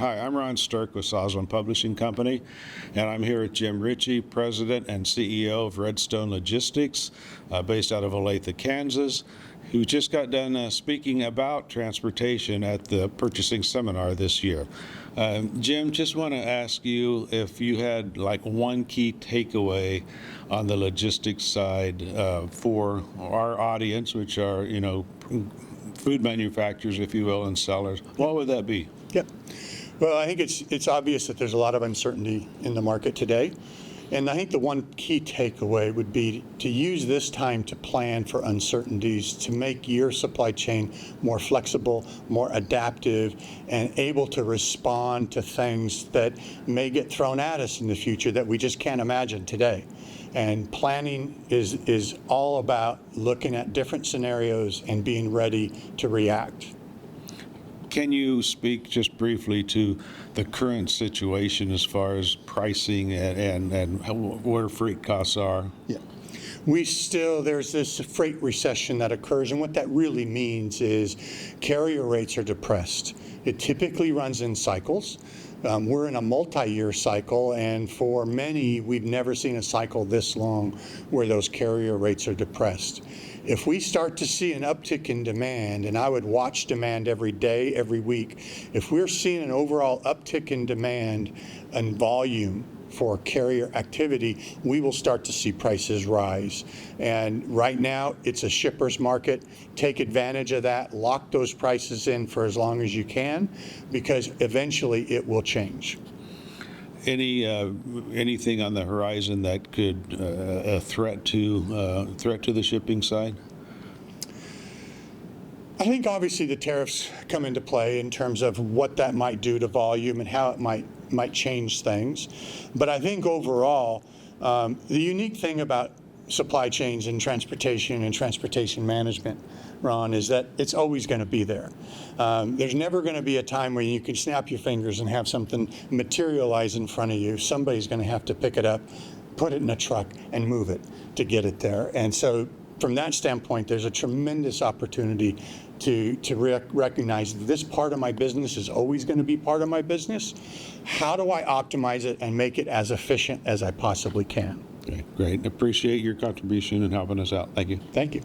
Hi, I'm Ron Sturck with Sosland Publishing Company, and I'm here with Jim Ritchie, President and CEO of Redstone Logistics, based out of Olathe, Kansas, who just got done speaking about transportation at the purchasing seminar this year. Jim, just want to ask you if you had like one key takeaway on the logistics side for our audience, which are, food manufacturers, if you will, and sellers. What would that be? Yep. Well, I think it's obvious that there's a lot of uncertainty in the market today. And I think the one key takeaway would be to use this time to plan for uncertainties, to make your supply chain more flexible, more adaptive, and able to respond to things that may get thrown at us in the future that we just can't imagine today. And planning is all about looking at different scenarios and being ready to react. Can you speak just briefly to the current situation as far as pricing and where freight costs are? Yeah. There's this freight recession that occurs, and what that really means is carrier rates are depressed. It typically runs in cycles. We're in a multi-year cycle, and for many, we've never seen a cycle this long where those carrier rates are depressed. If we start to see an uptick in demand, and I would watch demand every day, every week, if we're seeing an overall uptick in demand and volume for carrier activity, we will start to see prices rise. And right now, it's a shipper's market. Take advantage of that, lock those prices in for as long as you can, because eventually it will change. Anything on the horizon that could a threat to the shipping side? I think obviously the tariffs come into play in terms of what that might do to volume and how it might change things. But I think overall, the unique thing about supply chains and transportation management, Ron, is that it's always going to be there. There's never going to be a time where you can snap your fingers and have something materialize in front of you. Somebody's going to have to pick it up, put it in a truck, and move it to get it there. And so from that standpoint, there's a tremendous opportunity to recognize this part of my business is always going to be part of my business. How do I optimize it and make it as efficient as I possibly can? Okay, great. Appreciate your contribution and helping us out. Thank you. Thank you.